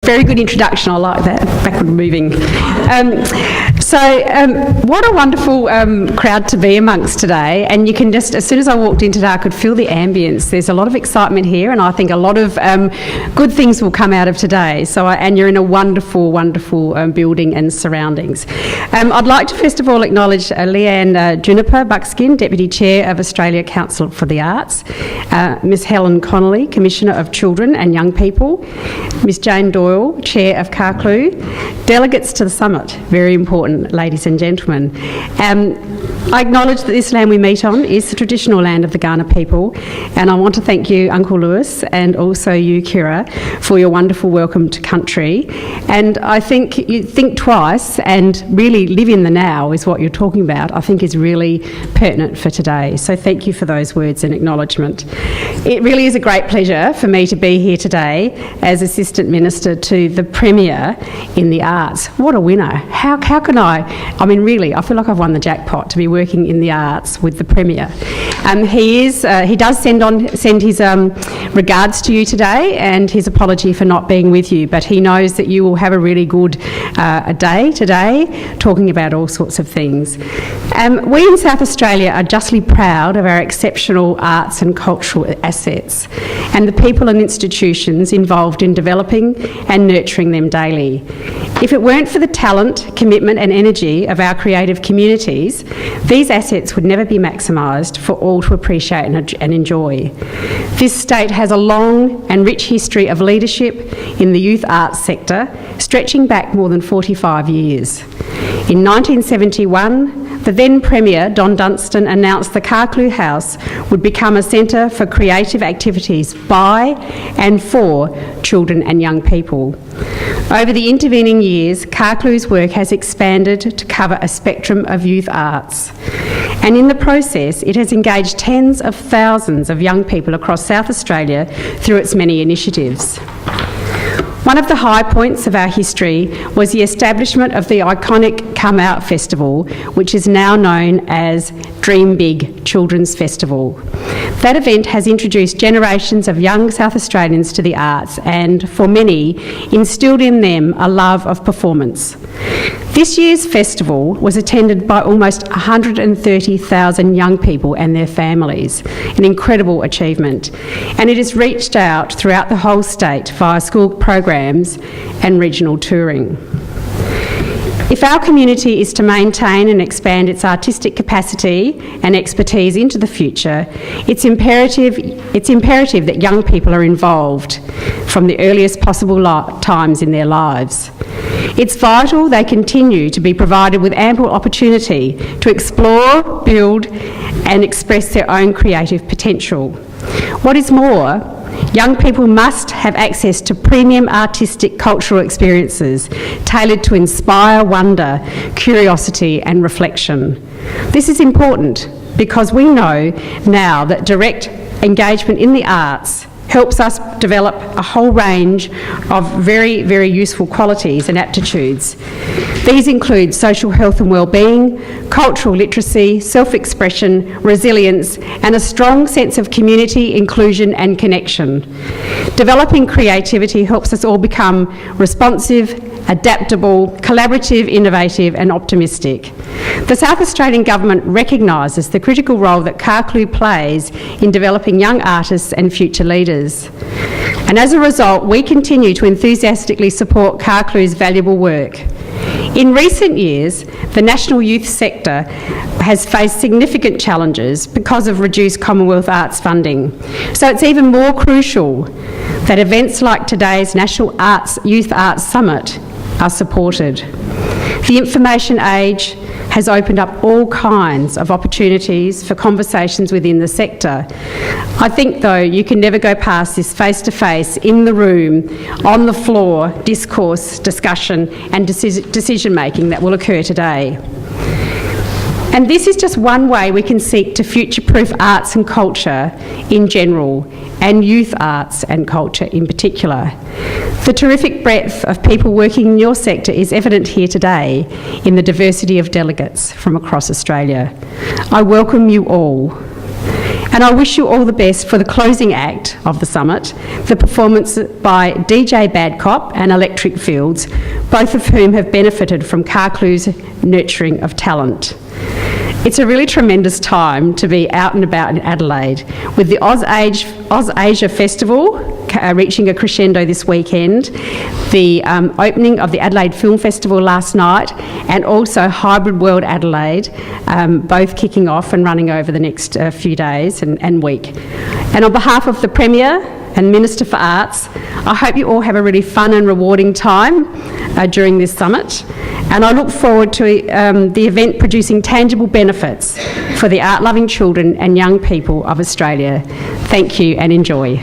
Very good introduction, I like that, backward moving. What a wonderful crowd to be amongst today, and you can just, as soon as I walked in today, I could feel the ambience. There's a lot of excitement here, and I think a lot of good things will come out of today. And you're in a wonderful, wonderful building and surroundings. I'd like to first of all acknowledge Leanne Juniper Buckskin, Deputy Chair of Australia Council for the Arts, Miss Helen Connolly, Commissioner of Children and Young People, Miss Jane Doyle, Chair of Karkloo, delegates to the summit, very important, ladies and gentlemen. I acknowledge that this land we meet on is the traditional land of the Kaurna people, and I want to thank you, Uncle Lewis, and also you, Kira, for your wonderful welcome to country. And I think you think twice and really live in the now is what you're talking about, I think is really pertinent for today. So thank you for those words and acknowledgement. It really is a great pleasure for me to be here today as Assistant Minister to the Premier in the Arts. What a winner. How can I mean, really, I feel like I've won the jackpot to be working in the arts with the Premier. He does send his regards to you today and his apology for not being with you, but he knows that you will have a really good day today, talking about all sorts of things. We in South Australia are justly proud of our exceptional arts and cultural assets and the people and institutions involved in developing and nurturing them daily. If it weren't for the talent, commitment and energy of our creative communities, these assets would never be maximised for all to appreciate and enjoy. This state has a long and rich history of leadership in the youth arts sector, stretching back more than 45 years. In 1971, the then Premier, Don Dunstan, announced the Karkloo House would become a centre for creative activities by and for children and young people. Over the intervening years, Karkloo's work has expanded to cover a spectrum of youth arts. And in the process, it has engaged tens of thousands of young people across South Australia through its many initiatives. One of the high points of our history was the establishment of the iconic Come Out Festival, which is now known as Dream Big Children's Festival. That event has introduced generations of young South Australians to the arts and, for many, instilled in them a love of performance. This year's festival was attended by almost 130,000 young people and their families, an incredible achievement, and it has reached out throughout the whole state via school programs and regional touring. If our community is to maintain and expand its artistic capacity and expertise into the future, it's imperative that young people are involved from the earliest possible times in their lives. It's vital they continue to be provided with ample opportunity to explore, build and express their own creative potential. What is more, young people must have access to premium artistic cultural experiences tailored to inspire wonder, curiosity and reflection. This is important because we know now that direct engagement in the arts helps us develop a whole range of very, very useful qualities and aptitudes. These include social health and wellbeing, cultural literacy, self-expression, resilience, and a strong sense of community, inclusion and connection. Developing creativity helps us all become responsive, adaptable, collaborative, innovative and optimistic. The South Australian Government recognises the critical role that Karkloo plays in developing young artists and future leaders. And as a result, we continue to enthusiastically support Karkloo's valuable work. In recent years, the national youth sector has faced significant challenges because of reduced Commonwealth Arts funding. So it's even more crucial that events like today's National Youth Arts Summit are supported. The information age has opened up all kinds of opportunities for conversations within the sector. I think, though, you can never go past this face-to-face, in the room, on the floor, discourse, discussion and decision-making that will occur today. And this is just one way we can seek to future-proof arts and culture in general, and youth arts and culture in particular. The terrific breadth of people working in your sector is evident here today in the diversity of delegates from across Australia. I welcome you all. And I wish you all the best for the closing act of the summit, the performance by DJ Badcop and Electric Fields, both of whom have benefited from Carclew's nurturing of talent. It's a really tremendous time to be out and about in Adelaide, with the AusAsia Festival reaching a crescendo this weekend, the opening of the Adelaide Film Festival last night, and also Hybrid World Adelaide, both kicking off and running over the next few days and week. And on behalf of the Premier and Minister for Arts, I hope you all have a really fun and rewarding time during this summit. And I look forward to the event producing tangible benefits for the art-loving children and young people of Australia. Thank you and enjoy.